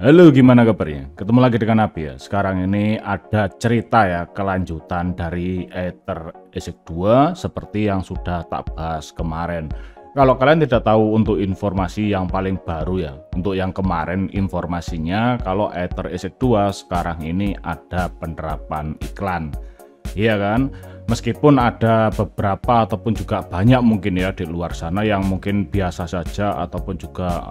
Halo, gimana kabarnya? Ketemu lagi dengan Abi ya. Sekarang ini ada cerita ya, kelanjutan dari Ether ESIC 2 seperti yang sudah tak bahas kemarin. Kalau kalian tidak tahu untuk informasi yang paling baru ya, untuk yang kemarin informasinya kalau Ether ESIC 2 sekarang ini ada penerapan iklan. Iya kan? Meskipun ada beberapa ataupun juga banyak mungkin ya di luar sana yang mungkin biasa saja ataupun juga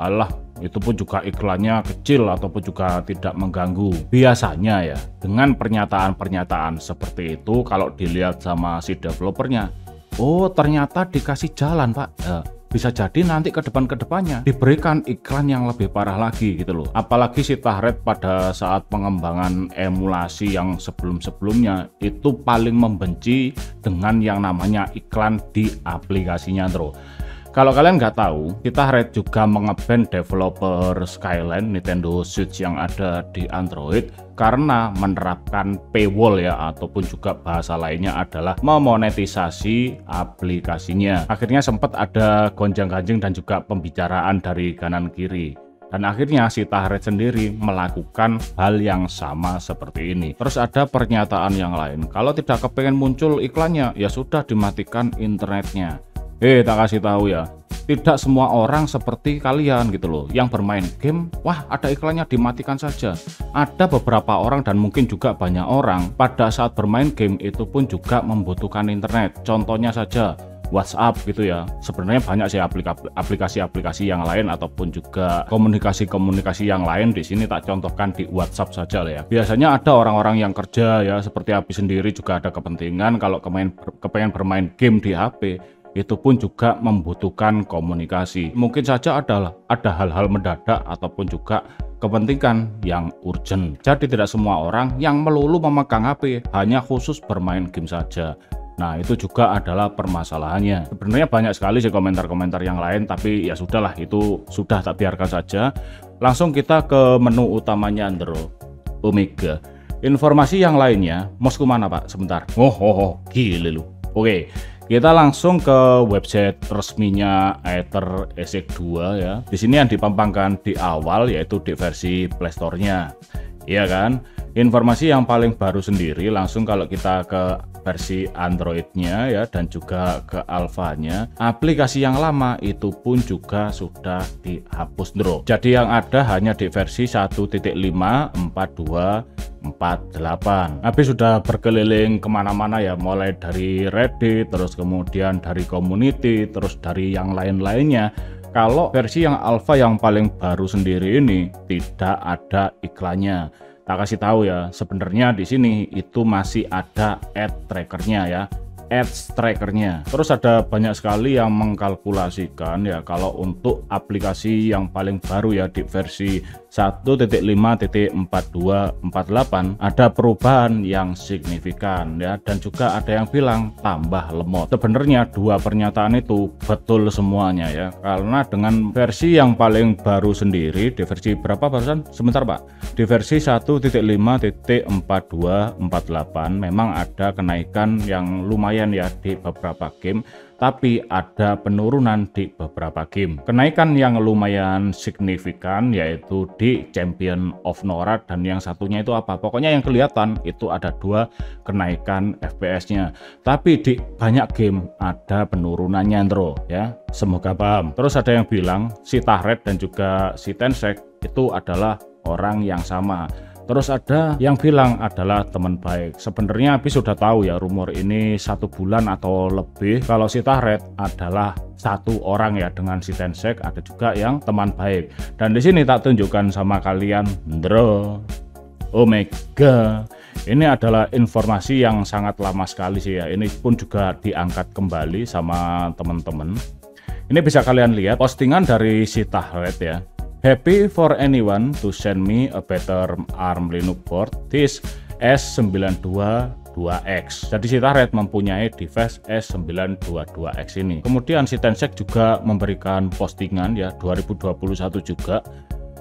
itu pun juga iklannya kecil ataupun juga tidak mengganggu. Biasanya ya dengan pernyataan-pernyataan seperti itu kalau dilihat sama si developernya, oh ternyata dikasih jalan pak ya, bisa jadi nanti ke depannya diberikan iklan yang lebih parah lagi gitu loh. Apalagi si Tahred pada saat pengembangan emulasi yang sebelum-sebelumnya itu paling membenci dengan yang namanya iklan di aplikasinya bro. Kalau kalian nggak tahu, kita Red juga mengeban developer Skyline Nintendo Switch yang ada di Android karena menerapkan paywall ya, ataupun juga bahasa lainnya adalah memonetisasi aplikasinya. Akhirnya sempat ada gonjang-ganjing dan juga pembicaraan dari kanan kiri. Dan akhirnya si Tahred sendiri melakukan hal yang sama seperti ini. Terus ada pernyataan yang lain, kalau tidak kepengen muncul iklannya, ya sudah dimatikan internetnya. Tak kasih tahu ya, tidak semua orang seperti kalian gitu loh, yang bermain game, wah ada iklannya dimatikan saja. Ada beberapa orang dan mungkin juga banyak orang pada saat bermain game itu pun juga membutuhkan internet. Contohnya saja WhatsApp gitu ya. Sebenarnya banyak sih aplikasi-aplikasi yang lain ataupun juga komunikasi-komunikasi yang lain. Di sini tak contohkan di WhatsApp saja lah ya. Biasanya ada orang-orang yang kerja ya, seperti Abi sendiri juga ada kepentingan kalau kepengen bermain game di HP. Itu pun juga membutuhkan komunikasi. Mungkin saja ada hal-hal mendadak ataupun juga kepentingan yang urgent. Jadi tidak semua orang yang melulu memegang HP hanya khusus bermain game saja. Nah itu juga adalah permasalahannya. Sebenarnya banyak sekali sih komentar-komentar yang lain, tapi ya sudahlah, itu sudah tak biarkan saja. Langsung kita ke menu utamanya Andro Omega. Informasi yang lainnya, mosku mana pak? Sebentar. Gile lu. Oke. Kita langsung ke website resminya Ether ESIC 2 ya. Di sini yang dipampangkan di awal yaitu di versi Play Store-nya. Iya kan? Informasi yang paling baru sendiri langsung kalau kita ke versi Android-nya ya, dan juga ke alpha-nya, aplikasi yang lama itu pun juga sudah dihapus bro. Jadi yang ada hanya di versi 1.5.42.48. Habis sudah berkeliling kemana-mana ya, mulai dari Reddit, terus kemudian dari community, terus dari yang lain-lainnya. Kalau versi yang alpha yang paling baru sendiri ini tidak ada iklannya. Tak kasih tahu ya, sebenarnya di sini itu masih ada ad trackernya ya, ads trackernya. Terus ada banyak sekali yang mengkalkulasikan ya, kalau untuk aplikasi yang paling baru ya di versi 1.5.42.48 ada perubahan yang signifikan ya, dan juga ada yang bilang tambah lemot. Sebenarnya dua pernyataan itu betul semuanya ya, karena dengan versi yang paling baru sendiri di versi berapa barusan? Sebentar pak, di versi 1.5.42.48 memang ada kenaikan yang lumayan ya di beberapa game, tapi ada penurunan di beberapa game. Kenaikan yang lumayan signifikan yaitu di Champion of Nora, dan yang satunya itu apa? Pokoknya yang kelihatan itu ada dua kenaikan FPS-nya. Tapi di banyak game ada penurunannya bro ya. Semoga paham. Terus ada yang bilang si Tahred dan juga si Tensek itu adalah orang yang sama. Terus ada yang bilang adalah teman baik. Sebenarnya Abi sudah tahu ya rumor ini 1 bulan atau lebih kalau si Tahred adalah satu orang ya dengan si Tensek, ada juga yang teman baik. Dan di sini tak tunjukkan sama kalian bro. Omega. Ini adalah informasi yang sangat lama sekali sih ya. Ini pun juga diangkat kembali sama teman-teman. Ini bisa kalian lihat postingan dari si Tahred ya. Happy for anyone to send me a better ARM Linux board. This S922X. Jadi si Tahred mempunyai device S922X ini. Kemudian si Tensek juga memberikan postingan ya 2021 juga.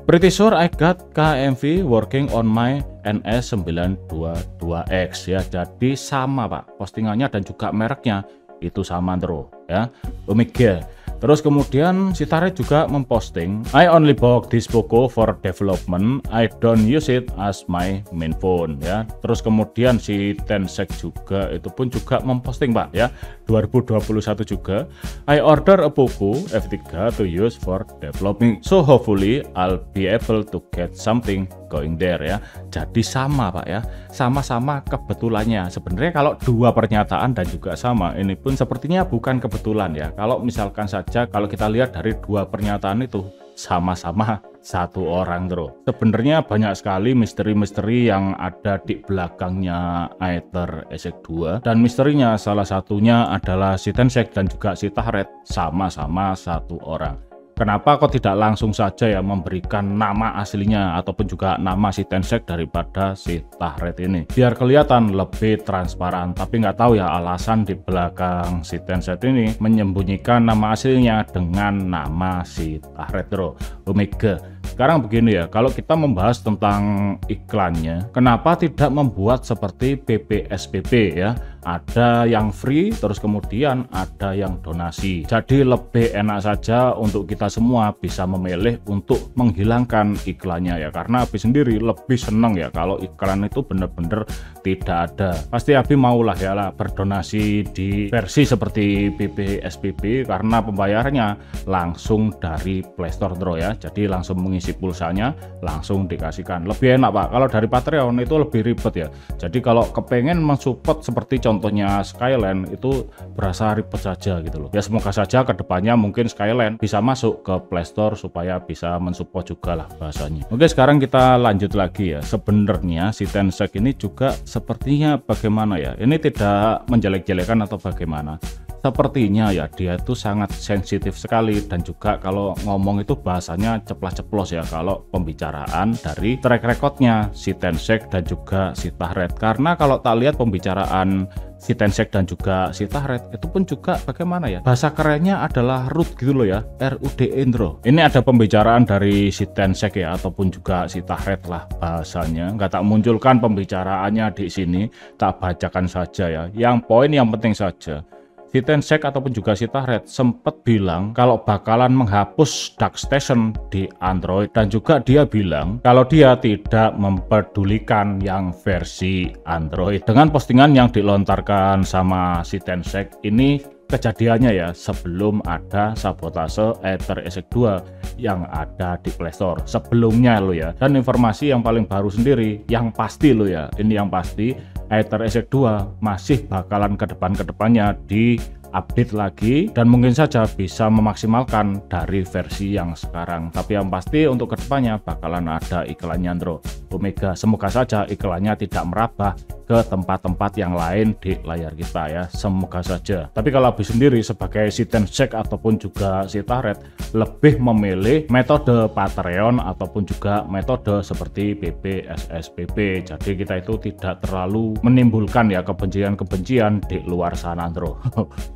Pretty sure I got KMV working on my NS922X ya. Jadi sama pak postingannya dan juga mereknya itu sama bro ya. Omega. Terus kemudian si Tahred juga memposting, I only bought this Poco for development, I don't use it as my main phone ya. Terus kemudian si Tensek juga itu pun juga memposting Pak ya, 2021 juga, I order a Poco F3 to use for developing, so hopefully I'll be able to get something going there ya. Jadi sama Pak ya, sama-sama kebetulannya. Sebenarnya kalau dua pernyataan dan juga sama, ini pun sepertinya bukan kebetulan ya. Kalau misalkan saja kalau kita lihat dari dua pernyataan itu sama-sama satu orang bro. Sebenarnya banyak sekali misteri-misteri yang ada di belakangnya Aether ESIC 2, dan misterinya salah satunya adalah si Tensek dan juga si Tahred sama-sama satu orang. Kenapa kok tidak langsung saja ya memberikan nama aslinya ataupun juga nama si Tensek daripada si Tahred ini, biar kelihatan lebih transparan. Tapi nggak tahu ya alasan di belakang si Tensek ini menyembunyikan nama aslinya dengan nama si Tahred bro. Omega. Sekarang begini ya, kalau kita membahas tentang iklannya, kenapa tidak membuat seperti BBSPP ya? Ada yang free, terus kemudian ada yang donasi. Jadi lebih enak saja untuk kita semua bisa memilih untuk menghilangkan iklannya ya. Karena Abi sendiri lebih seneng ya kalau iklan itu bener-bener tidak ada. Pasti Abi maulah ya lah berdonasi di versi seperti BBSPP karena pembayarannya langsung dari Playstore bro ya. Jadi langsung mengisi pulsanya langsung dikasihkan. Lebih enak Pak. Kalau dari Patreon itu lebih ribet ya. Jadi kalau kepengen mensupport seperti contohnya Skyland itu berasa ribet saja gitu loh. Ya semoga saja kedepannya mungkin Skyland bisa masuk ke Playstore supaya bisa mensupport juga lah bahasanya. Oke, sekarang kita lanjut lagi ya. Sebenarnya si Tensek ini juga sepertinya bagaimana ya? Ini tidak menjelek-jelekan atau bagaimana? Sepertinya ya dia itu sangat sensitif sekali, dan juga kalau ngomong itu bahasanya ceplas-ceplos ya kalau pembicaraan dari track recordnya si Tensek dan juga si Tahred. Karena kalau tak lihat pembicaraan si Tensek dan juga si Tahred itu pun juga bagaimana ya, bahasa kerennya adalah root gitu loh ya, RUD intro. Ini ada pembicaraan dari si Tensek ya ataupun juga si Tahred lah bahasanya. Nggak tak munculkan pembicaraannya di sini, tak bacakan saja ya. Yang poin yang penting saja, si Tensek ataupun juga si Tahred sempat bilang kalau bakalan menghapus DuckStation di Android, dan juga dia bilang kalau dia tidak memperdulikan yang versi Android. Dengan postingan yang dilontarkan sama si Tensek ini, kejadiannya ya sebelum ada sabotase Aether ESIC 2 yang ada di Playstore sebelumnya lo ya. Dan informasi yang paling baru sendiri yang pasti lo ya, ini yang pasti Aether ESIC 2 masih bakalan ke depannya di update lagi, dan mungkin saja bisa memaksimalkan dari versi yang sekarang. Tapi yang pasti untuk kedepannya bakalan ada iklannya bro. Omega, semoga saja iklannya tidak merambah ke tempat-tempat yang lain di layar kita ya, semoga saja. Tapi kalau Abi sendiri sebagai si Tensek ataupun juga si Tahred lebih memilih metode Patreon ataupun juga metode seperti BBSSPP. Jadi kita itu tidak terlalu menimbulkan ya kebencian-kebencian di luar sana bro.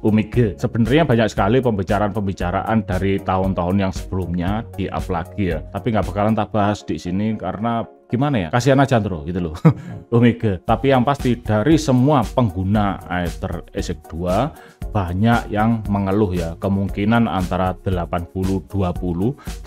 Omega. Sebenarnya banyak sekali pembicaraan dari tahun-tahun yang sebelumnya di up lagi ya, tapi nggak bakalan tak bahas di sini karena gimana ya, kasihan aja bro gitu loh. Omega. Tapi yang pasti dari semua pengguna Aether ESIC 2 banyak yang mengeluh ya, kemungkinan antara 80-20. 80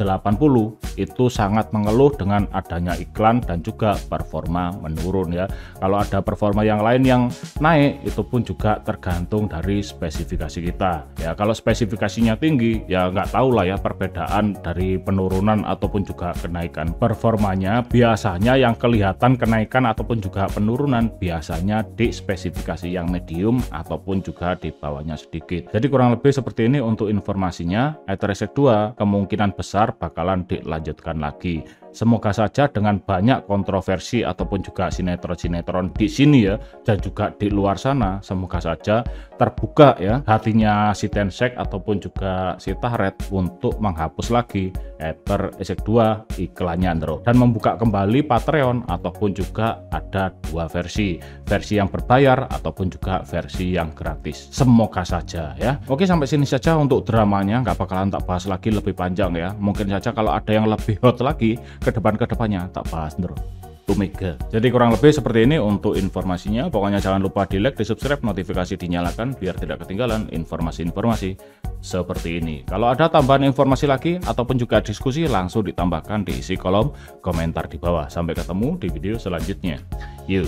itu sangat mengeluh dengan adanya iklan dan juga performa menurun ya. Kalau ada performa yang lain yang naik itu pun juga tergantung dari spesifikasi kita ya. Kalau spesifikasinya tinggi ya nggak tahu lah ya perbedaan dari penurunan ataupun juga kenaikan performanya. Biasanya yang kelihatan kenaikan ataupun juga penurunan biasanya di spesifikasi yang medium ataupun juga di bawahnya sedikit. Jadi kurang lebih seperti ini untuk informasinya. Aether ESIC 2 kemungkinan besar bakalan dilanjutkan lagi. Semoga saja dengan banyak kontroversi ataupun juga sinetron-sinetron di sini ya, dan juga di luar sana, semoga saja terbuka ya hatinya si Tensek ataupun juga si Tahred untuk menghapus lagi Aether ESIC 2 iklannya bro, dan membuka kembali Patreon ataupun juga ada dua versi yang berbayar ataupun juga versi yang gratis. Semoga saja ya. Oke, sampai sini saja untuk dramanya, nggak bakalan tak bahas lagi lebih panjang ya. Mungkin saja kalau ada yang lebih hot lagi ke depannya tak bahas bro. mega. Jadi kurang lebih seperti ini untuk informasinya. Pokoknya jangan lupa di like, di subscribe, notifikasi dinyalakan biar tidak ketinggalan informasi-informasi seperti ini. Kalau ada tambahan informasi lagi ataupun juga diskusi, langsung ditambahkan di isi kolom komentar di bawah. Sampai ketemu di video selanjutnya. Yuk.